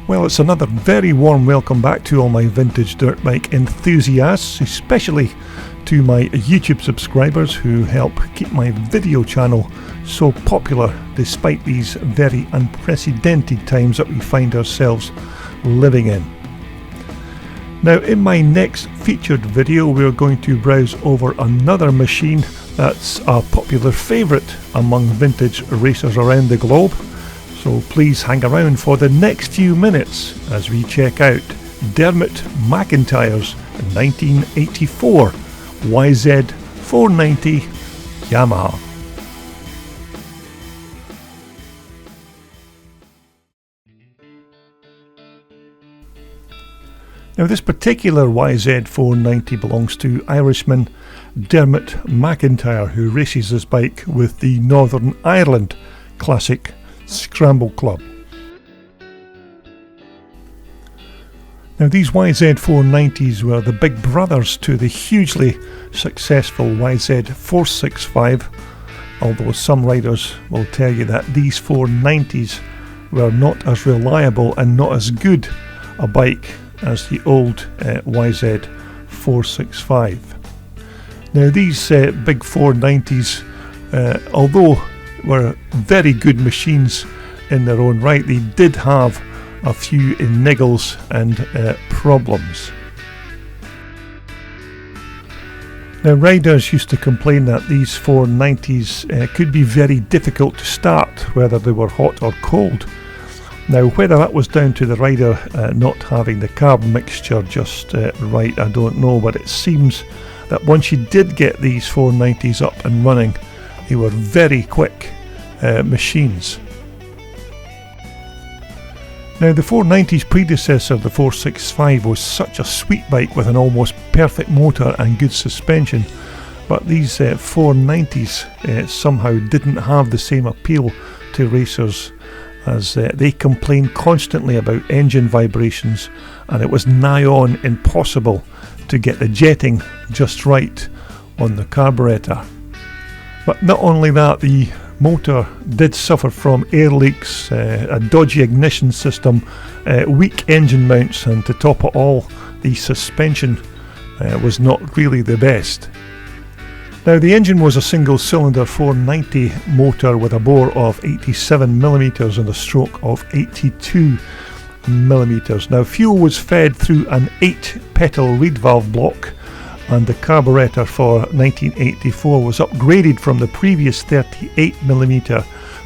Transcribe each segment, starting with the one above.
Well, it's another very warm welcome back to all my vintage dirt bike enthusiasts, especially to my YouTube subscribers who help keep my video channel so popular despite these very unprecedented times that we find ourselves living in. Now, in my next featured video we're going to browse over another machine that's a popular favourite among vintage racers around the globe. So please hang around for the next few minutes as we check out Dermot McIntyre's 1984 YZ490 Yamaha. Now, this particular YZ490 belongs to Irishman Dermot McIntyre, who races this bike with the Northern Ireland classic Scramble Club. Now, these YZ490s were the big brothers to the hugely successful YZ465, although some riders will tell you that these 490s were not as reliable and not as good a bike as the old YZ465. Now, these big 490s, although were very good machines in their own right, they did have a few niggles and problems. Now, riders used to complain that these 490s could be very difficult to start, whether they were hot or cold. Now, whether that was down to the rider not having the carb mixture just right, I don't know, but it seems that once you did get these 490s up and running, they were very quick machines. Now, the 490's predecessor, the 465, was such a sweet bike with an almost perfect motor and good suspension, but these 490s somehow didn't have the same appeal to racers, as they complained constantly about engine vibrations, and it was nigh on impossible to get the jetting just right on the carburetor. But not only that, the motor did suffer from air leaks, a dodgy ignition system, weak engine mounts, and to top it all, the suspension was not really the best. Now, the engine was a single cylinder 490 motor with a bore of 87mm and a stroke of 82mm. Now, fuel was fed through an 8-petal reed valve block, and the carburetor for 1984 was upgraded from the previous 38mm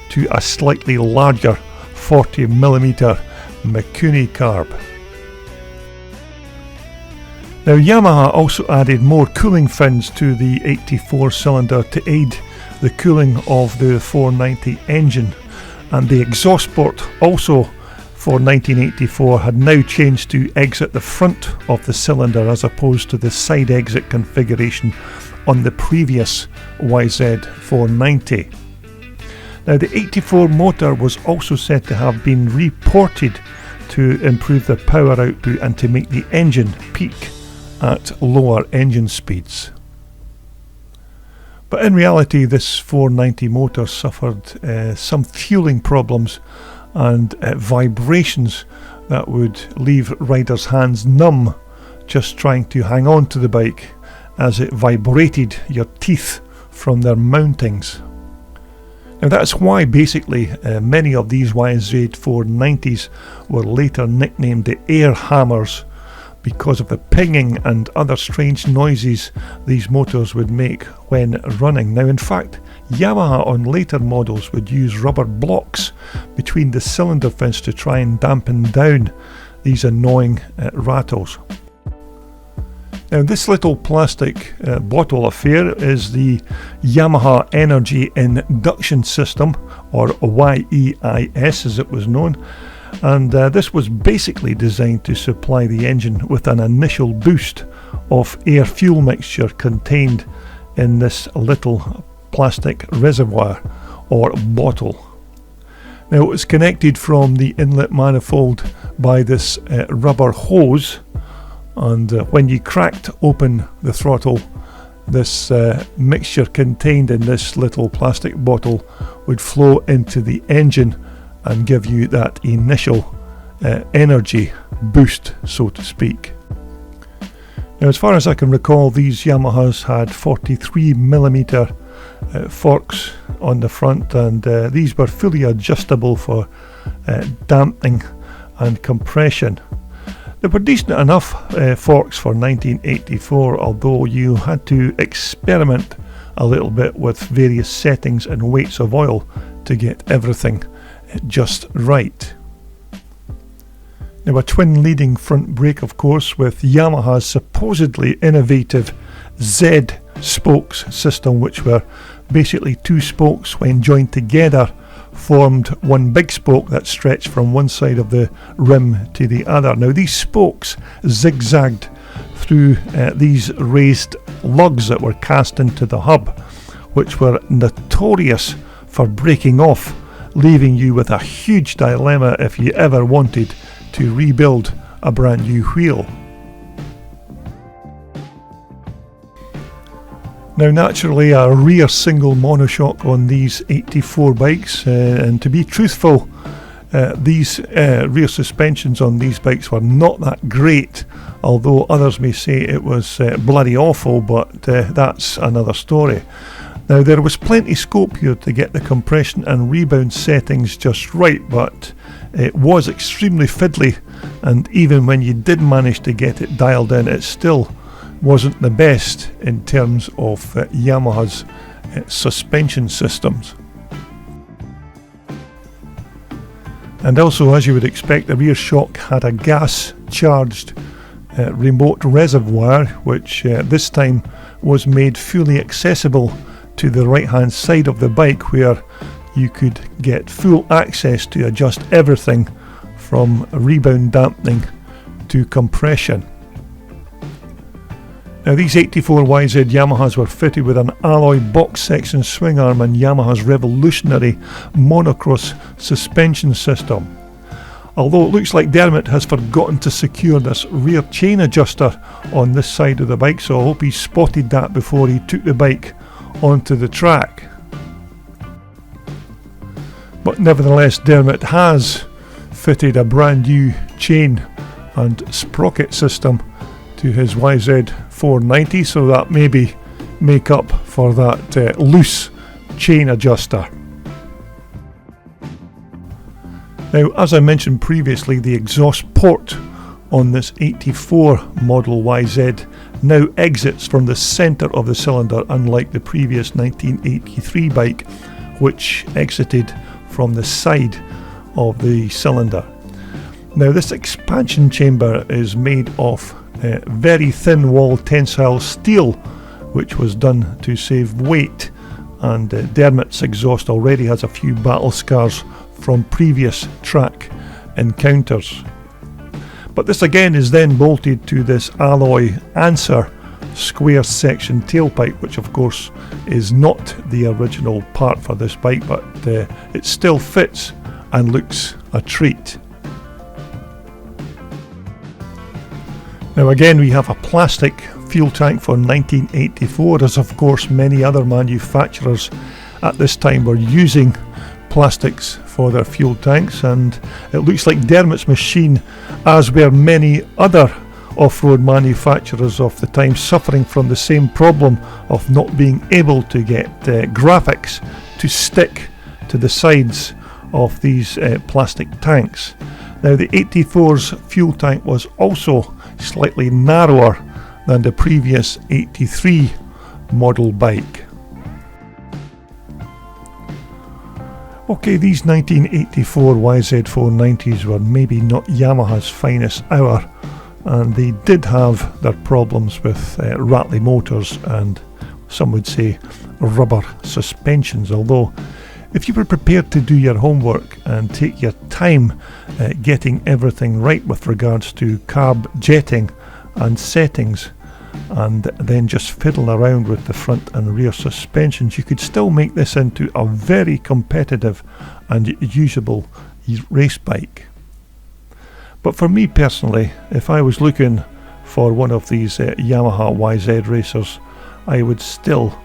to a slightly larger 40mm Mikuni carb. Now, Yamaha also added more cooling fins to the 84 cylinder to aid the cooling of the 490 engine, and the exhaust port also for 1984 had now changed to exit the front of the cylinder as opposed to the side exit configuration on the previous YZ490. Now, the 84 motor was also said to have been reported to improve the power output and to make the engine peak at lower engine speeds. But in reality, this 490 motor suffered some fueling problems and vibrations that would leave riders' hands numb just trying to hang on to the bike, as it vibrated your teeth from their mountings. Now, that's why basically many of these YZ490s were later nicknamed the air hammers, because of the pinging and other strange noises these motors would make when running. Now, in fact, Yamaha on later models would use rubber blocks between the cylinder fins to try and dampen down these annoying rattles. Now, this little plastic bottle affair is the Yamaha Energy Induction System, or YEIS as it was known, and this was basically designed to supply the engine with an initial boost of air fuel mixture contained in this little plastic reservoir or bottle. Now, it was connected from the inlet manifold by this rubber hose, and when you cracked open the throttle, this mixture contained in this little plastic bottle would flow into the engine and give you that initial energy boost, so to speak. Now, as far as I can recall, these Yamahas had 43mm forks on the front, and these were fully adjustable for damping and compression. They were decent enough forks for 1984, although you had to experiment a little bit with various settings and weights of oil to get everything just right. Now, a twin leading front brake, of course, with Yamaha's supposedly innovative Z spokes system, which were basically two spokes when joined together formed one big spoke that stretched from one side of the rim to the other. Now, these spokes zigzagged through these raised lugs that were cast into the hub, which were notorious for breaking off, leaving you with a huge dilemma if you ever wanted to rebuild a brand new wheel. Now, naturally, a rear single monoshock on these 84 bikes, and to be truthful, these rear suspensions on these bikes were not that great, although others may say it was bloody awful, but that's another story. Now, there was plenty scope here to get the compression and rebound settings just right, but it was extremely fiddly, and even when you did manage to get it dialed in, it still wasn't the best in terms of Yamaha's suspension systems. And also, as you would expect, the rear shock had a gas charged remote reservoir, which this time was made fully accessible to the right hand side of the bike, where you could get full access to adjust everything from rebound dampening to compression. Now, these 84 YZ Yamahas were fitted with an alloy box section swing arm and Yamaha's revolutionary monocross suspension system. Although it looks like Dermot has forgotten to secure this rear chain adjuster on this side of the bike, so I hope he spotted that before he took the bike onto the track. But nevertheless, Dermot has fitted a brand new chain and sprocket system to his YZ490, so that maybe make up for that loose chain adjuster. Now, as I mentioned previously, the exhaust port on this 84 model YZ now exits from the centre of the cylinder, unlike the previous 1983 bike, which exited from the side of the cylinder. Now, this expansion chamber is made of very thin wall tensile steel, which was done to save weight, and Dermot's exhaust already has a few battle scars from previous track encounters. But this again is then bolted to this alloy answer square section tailpipe, which of course is not the original part for this bike, but it still fits and looks a treat. Now, again, we have a plastic fuel tank for 1984, as of course many other manufacturers at this time were using plastics for their fuel tanks, and it looks like Dermot's machine, as were many other off-road manufacturers of the time, suffering from the same problem of not being able to get graphics to stick to the sides of these plastic tanks. Now, the 84's fuel tank was also slightly narrower than the previous 83 model bike. Okay, these 1984 YZ490s were maybe not Yamaha's finest hour, and they did have their problems with rattly motors and, some would say, rubber suspensions, although if you were prepared to do your homework and take your time getting everything right with regards to carb jetting and settings, and then just fiddle around with the front and rear suspensions, you could still make this into a very competitive and usable race bike. But for me personally, if I was looking for one of these Yamaha YZ racers, I would still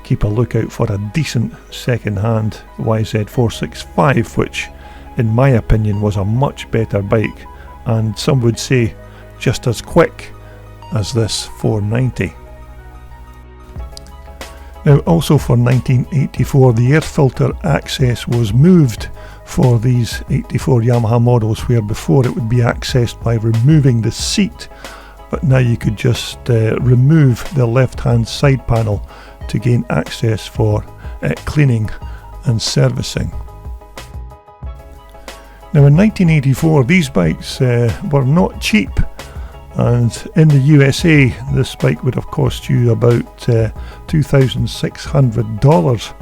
keep a lookout for a decent second-hand YZ465, which in my opinion, was a much better bike, and some would say just as quick as this 490. Now, also for 1984, the air filter access was moved for these 84 Yamaha models, where before it would be accessed by removing the seat, but now you could just remove the left hand side panel to gain access for cleaning and servicing. Now, in 1984, these bikes were not cheap, and in the USA this bike would have cost you about $2,600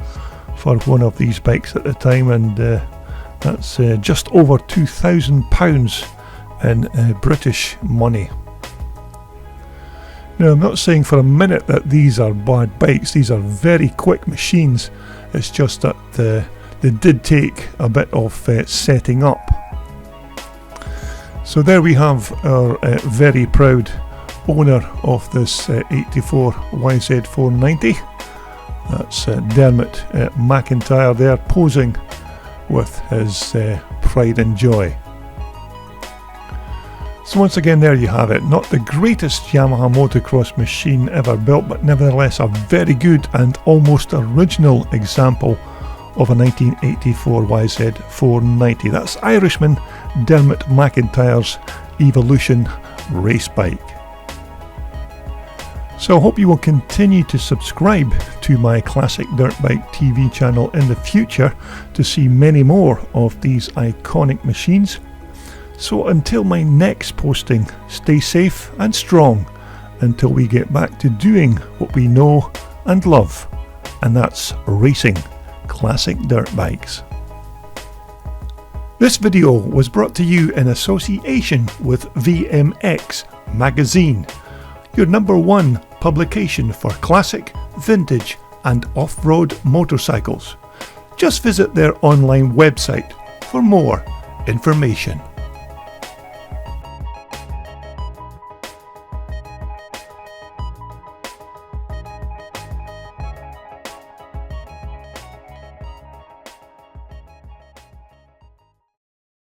for one of these bikes at the time, and that's just over £2,000 in British money. Now, I'm not saying for a minute that these are bad bikes. These are very quick machines. It's just that they did take a bit of setting up. So there we have our very proud owner of this 84 YZ490. That's Dermot McIntyre there, posing with his pride and joy. So once again, there you have it. Not the greatest Yamaha motocross machine ever built, but nevertheless a very good and almost original example of a 1984 YZ490. That's Irishman Dermot McIntyre's Evolution race bike. So I hope you will continue to subscribe to my Classic Dirt Bike TV channel in the future to see many more of these iconic machines. So until my next posting, stay safe and strong until we get back to doing what we know and love, and that's racing classic dirt bikes. This video was brought to you in association with VMX Magazine, your #1 publication for classic, vintage and off-road motorcycles. Just visit their online website for more information.